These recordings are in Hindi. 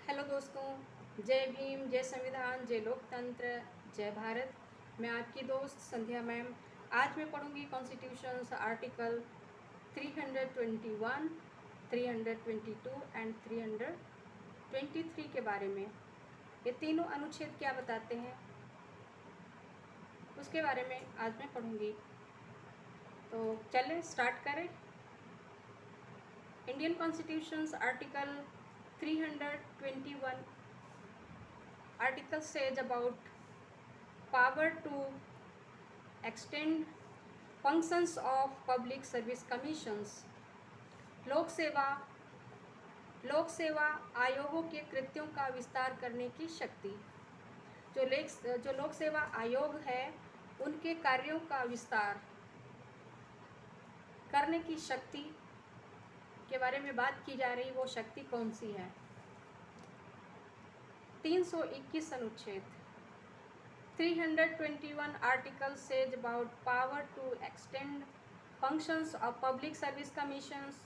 हेलो दोस्तों, जय भीम, जय संविधान, जय लोकतंत्र, जय भारत। मैं आपकी दोस्त संध्या मैम। आज मैं पढ़ूंगी कॉन्स्टिट्यूशंस आर्टिकल 321, 322 एंड 323 के बारे में। ये तीनों अनुच्छेद क्या बताते हैं उसके बारे में आज मैं पढ़ूंगी। तो चलें स्टार्ट करें। Indian constitutions article 321 article says about power to extend functions of public service commissions। लोक सेवा आयोगों के कृत्यों का विस्तार करने की शक्ति। जो लोक सेवा आयोग है उनके कार्यों का विस्तार करने की शक्ति के बारे में बात की जा रही। वो शक्ति कौन सी है? 321 अनुच्छेद 321 article says about power to extend functions of public service commissions.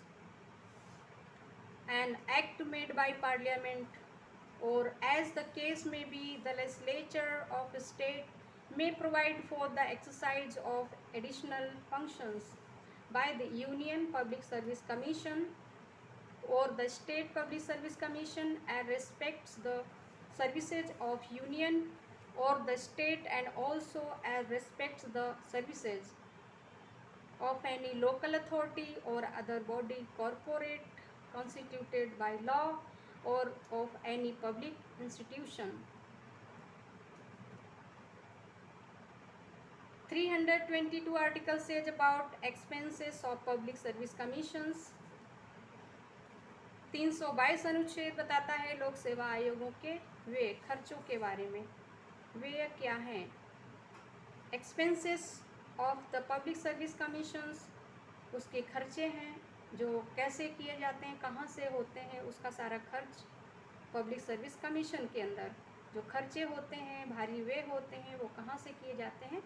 An act made by parliament, or as the case may be, the legislature of a state may provide for the exercise of additional functions by the Union Public Service Commission or the State Public Service Commission and respects the services of Union or the state, and also as respects the services of any local authority or other body corporate constituted by law or of any public institution। 322 article says about expenses of public service commissions। 322 अनुच्छेद बताता है लोक सेवा आयोगों के व्यय खर्चों के बारे में। व्यय क्या हैं? Expenses of the public service commissions, उसके खर्चे हैं जो कैसे किए जाते हैं, कहाँ से होते हैं, उसका सारा खर्च पब्लिक सर्विस कमीशन के अंदर जो खर्चे होते हैं, भारी व्यय होते हैं, वो कहाँ से किए जाते हैं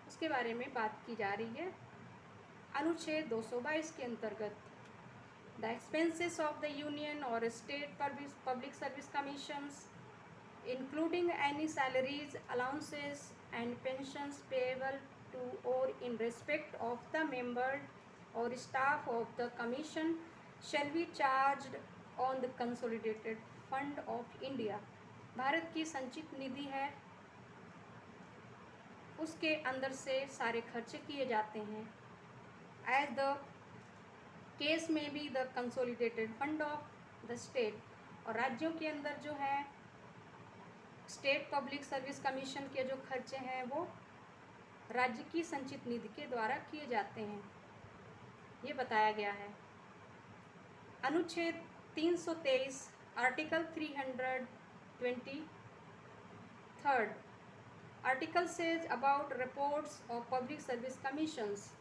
उसके बारे में बात की जा रही है। अनुच्छेद 222 के अंतर्गत the expenses of the union और state public service commissions including any salaries, allowances and pensions payable to or in respect of the member or staff of the commission shall be charged on the consolidated fund of India। Bharat की संचित निधि है, उसके अंदर से सारे खर्चे किए जाते हैं। As the case may be the consolidated fund of the state, और राज्यों के अंदर जो है स्टेट पब्लिक सर्विस कमीशन के जो खर्चे हैं वो राज्य की संचित निधि के द्वारा किए जाते हैं, ये बताया गया है। अनुच्छेद 323 article 323 article says about reports of public service commissions,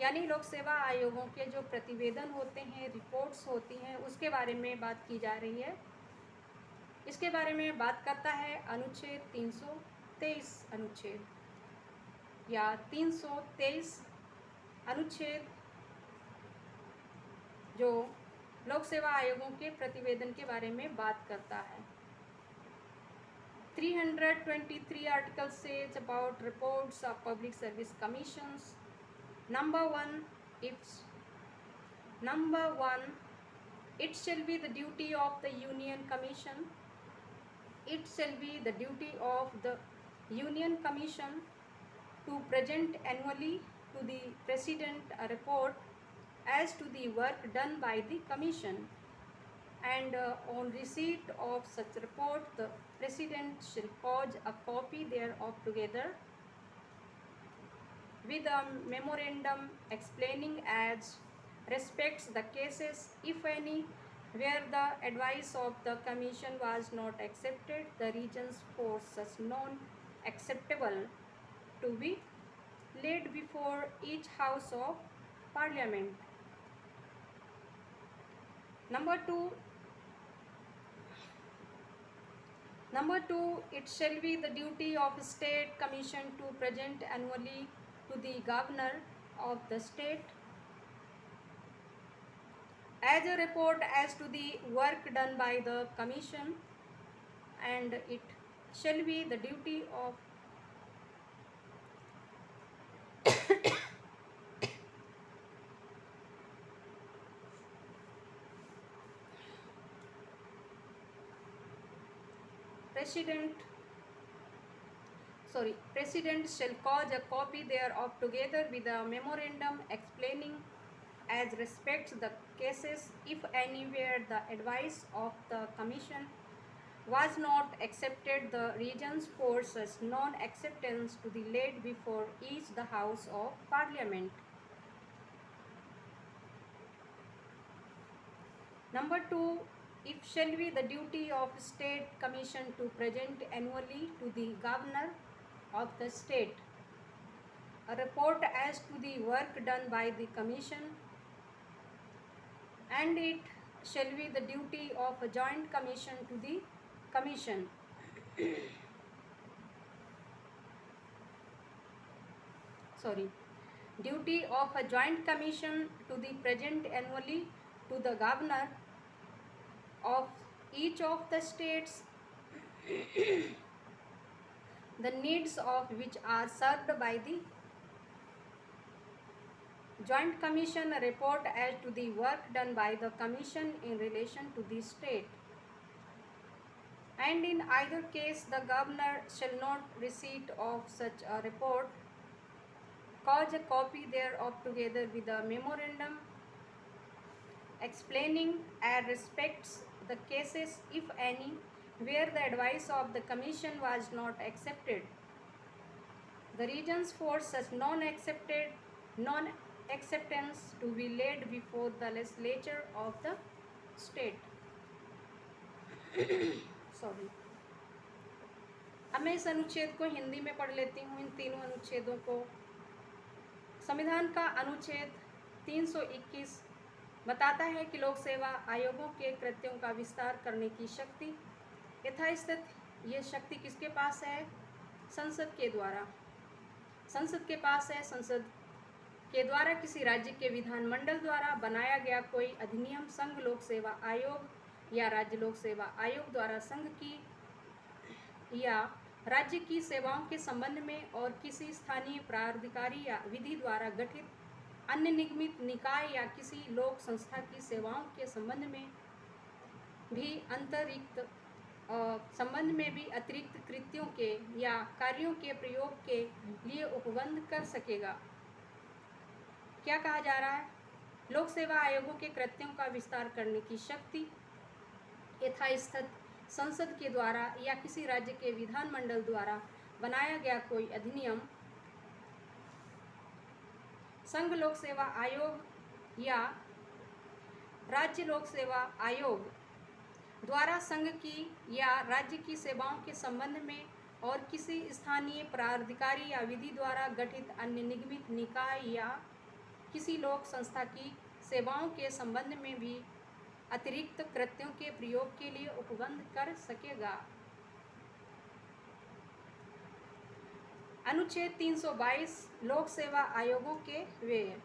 यानी लोक सेवा आयोगों के जो प्रतिवेदन होते हैं, रिपोर्ट्स होती हैं, उसके बारे में बात की जा रही है। इसके बारे में बात करता है अनुच्छेद 323 अनुच्छेद या 323 अनुच्छेद जो लोक सेवा आयोगों के प्रतिवेदन के बारे में बात करता है। 323 article says about reports of public service commissions. Number one, it shall be the duty of the Union Commission. It shall be the duty of the Union Commission to present annually to the President a report as to the work done by the Commission, and on receipt of such report the President shall cause a copy thereof together with a memorandum explaining as respects the cases, if any, where the advice of the Commission was not accepted, the reasons for such non-acceptable to be laid before each House of Parliament। Number two, it shall be the duty of State Commission to present annually to the Governor of the state as a report as to the work done by the commission, and it shall be the duty of President shall cause a copy thereof together with a memorandum explaining as respects the cases, if anywhere the advice of the commission was not accepted, the reasons for such non-acceptance to be laid before each the House of Parliament. Number 2, it shall be the duty of State Commission to present annually to the Governor of the state a report as to the work done by the Commission, and it shall be the duty of a Joint Commission to the Commission duty of a Joint Commission to the present annually to the Governor of each of the states the needs of which are served by the Joint Commission, a report as to the work done by the Commission in relation to the state. And in either case, the Governor shall not receipt of such a report, cause a copy thereof together with a memorandum explaining as respects the cases, if any, where the advice of the Commission was not accepted, the reasons for such non-acceptance to be laid before the legislature of the state. अब मैं इस अनुच्छेद को हिंदी में पढ़ लेती हूँ, इन तीनों अनुच्छेदों को। संविधान का अनुच्छेद 321 बताता है कि लोक सेवा आयोगों के कृत्यों का विस्तार करने की शक्ति यथास्थित ये शक्ति किसके पास है? संसद के द्वारा। संसद के पास है। संसद के द्वारा किसी राज्य के विधानमंडल द्वारा बनाया गया कोई अधिनियम संघ लोक सेवा आयोग या राज्य लोक सेवा आयोग द्वारा संघ की या राज्य की सेवाओं के संबंध में और किसी स्थानीय प्राधिकारी या विधि द्वारा गठित अन्य निगमित निकाय या किसी लोक संस्था की सेवाओं के संबंध में भी अतिरिक्त कृत्यों के या कार्यों के प्रयोग के लिए उपबंध कर सकेगा। क्या कहा जा रहा है? लोक सेवा आयोगों के कृत्यों का विस्तार करने की शक्ति यथास्थित संसद के द्वारा या किसी राज्य के विधानमंडल द्वारा बनाया गया कोई अधिनियम संघ लोक सेवा आयोग या राज्य लोक सेवा आयोग द्वारा संघ की या राज्य की सेवाओं के संबंध में और किसी स्थानीय प्राधिकारी या विधि द्वारा गठित अन्य निगमित निकाय या किसी लोक संस्था की सेवाओं के संबंध में भी अतिरिक्त कृत्यों के प्रयोग के लिए उपबंध कर सकेगा। अनुच्छेद 322 लोक सेवा आयोगों के व्यय।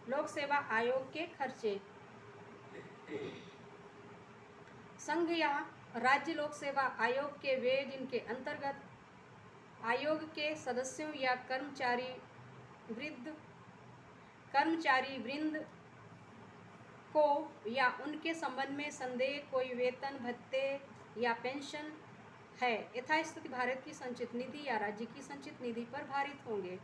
लोक सेवा आयोग के खर्चे। संघ या राज्य लोक सेवा आयोग के व्यय जिनके अंतर्गत आयोग के सदस्यों या कर्मचारी वृंद को या उनके संबंध में संदेह कोई वेतन भत्ते या पेंशन है यथास्थिति भारत की संचित निधि या राज्य की संचित निधि पर भारित होंगे।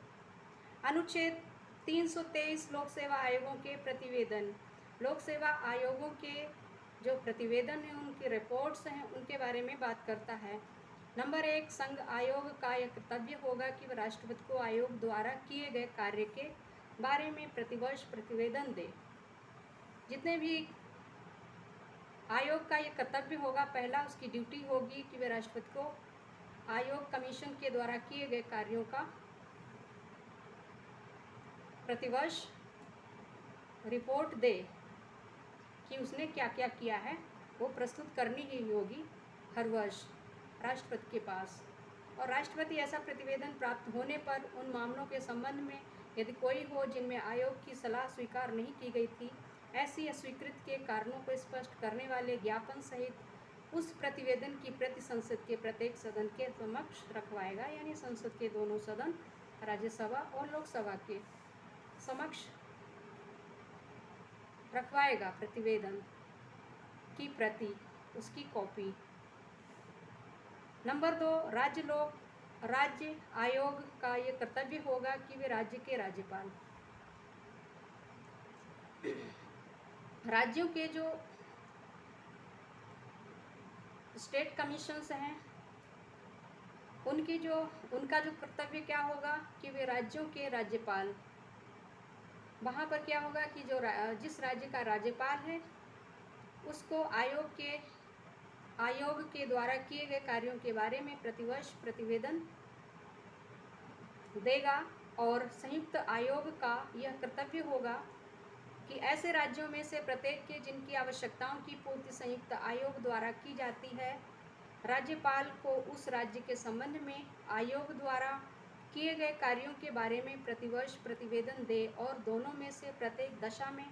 अनुच्छेद 323 लोक सेवा आयोगों के प्रतिवेदन। लोक सेवा आयोगों के जो प्रतिवेदन हैं उनके रिपोर्ट्स हैं उनके बारे में बात करता है। नंबर 1, संघ आयोग का यह कर्तव्य होगा कि वह राष्ट्रपति को आयोग द्वारा किए गए कार्य के बारे में प्रतिवर्ष प्रतिवेदन दे। जितने भी आयोग का ये कर्तव्य होगा, पहला उसकी ड्यूटी होगी कि वे राष्ट्रपति को आयोग कमीशन के द्वारा किए गए कार्यों का प्रतिवर्ष रिपोर्ट दे कि उसने क्या क्या किया है, वो प्रस्तुत करनी ही होगी हर वर्ष राष्ट्रपति के पास। और राष्ट्रपति ऐसा प्रतिवेदन प्राप्त होने पर उन मामलों के संबंध में यदि कोई हो जिनमें आयोग की सलाह स्वीकार नहीं की गई थी ऐसी अस्वीकृति के कारणों को स्पष्ट करने वाले ज्ञापन सहित उस प्रतिवेदन की प्रति संसद के प्रत्येक सदन के समक्ष रखवाएगा, यानी संसद के दोनों सदन, राज्यसभा और लोकसभा के समक्ष रखवाएगा प्रतिवेदन की प्रति, उसकी कॉपी। नंबर 2, राज्य आयोग का ये कर्तव्य होगा कि वे राज्य के राज्यपाल, राज्यों के जो स्टेट कमीशंस हैं उनका जो कर्तव्य क्या होगा कि वे राज्यों के राज्यपाल, वहाँ पर क्या होगा कि जिस राज्य का राज्यपाल है उसको आयोग के द्वारा किए गए कार्यों के बारे में प्रतिवर्ष प्रतिवेदन देगा। और संयुक्त आयोग का यह कर्तव्य होगा कि ऐसे राज्यों में से प्रत्येक के जिनकी आवश्यकताओं की पूर्ति संयुक्त आयोग द्वारा की जाती है, राज्यपाल को उस राज्य के संबंध में आयोग द्वारा किए गए कार्यों के बारे में प्रतिवर्ष प्रतिवेदन दे, और दोनों में से प्रत्येक दशा में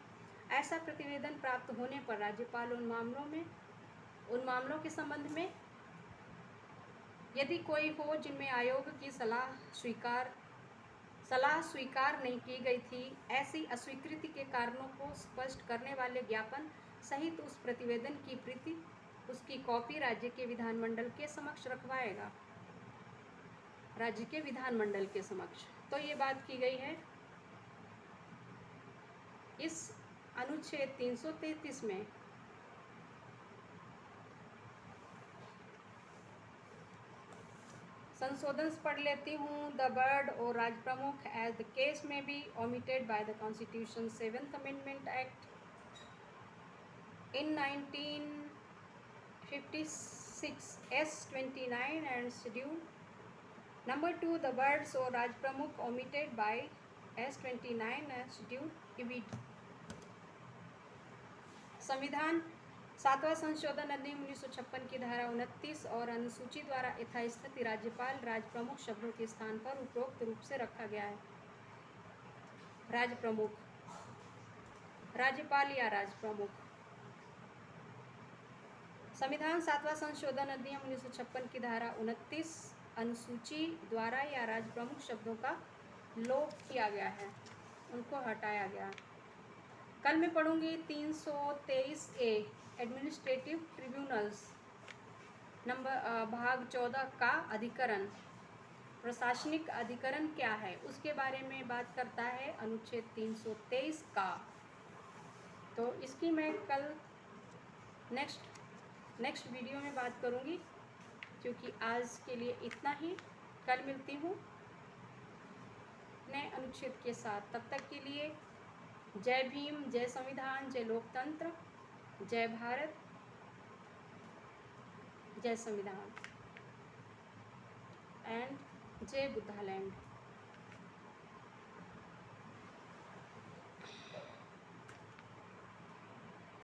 ऐसा प्रतिवेदन प्राप्त होने पर राज्यपाल उन मामलों के संबंध में यदि कोई हो जिनमें आयोग की सलाह स्वीकार नहीं की गई थी, ऐसी अस्वीकृति के कारणों को स्पष्ट करने वाले ज्ञापन सहित उस प्रतिवेदन की प्रति, उसकी कॉपी राज्य के विधानमंडल के समक्ष रखवाएगा, राज्य के विधानमंडल के समक्ष। तो ये बात की गई है इस अनुच्छेद 333 में। संशोधन पढ़ लेती हूँ। द वर्ड और राज प्रमुख एज द केस में B omitted by the Constitution 7th Amendment Act in 1956 S29 and schedule. Number 2, the words or Raj Pramukh omitted by S29 and schedule EVD. संविधान 7वां संशोधन अधिनियम 1956 की धारा 29 और अनुसूची द्वारा यथास्थिति राज्यपाल राज प्रमुख शब्दों के स्थान पर उपरोक्त रूप से रखा गया है। राज प्रमुख, राज्यपाल या राज प्रमुख। संविधान 7वां संशोधन अधिनियम 1956 की धारा 29 अनुसूची द्वारा या राज प्रमुख शब्दों का लोप किया गया है, उनको हटाया गया। कल मैं पढ़ूंगी 323A एडमिनिस्ट्रेटिव ट्रिब्यूनल्स भाग 14 का अधिकरण, प्रशासनिक अधिकरण क्या है उसके बारे में बात करता है अनुच्छेद 323 का। तो इसकी मैं कल नेक्स्ट वीडियो में बात करूंगी, क्योंकि आज के लिए इतना ही। कल मिलती हूँ नए अनुच्छेद के साथ। तब तक के लिए जय भीम, जय संविधान, जय लोकतंत्र, जय भारत, जय संविधान एंड जय बुद्धालैंड।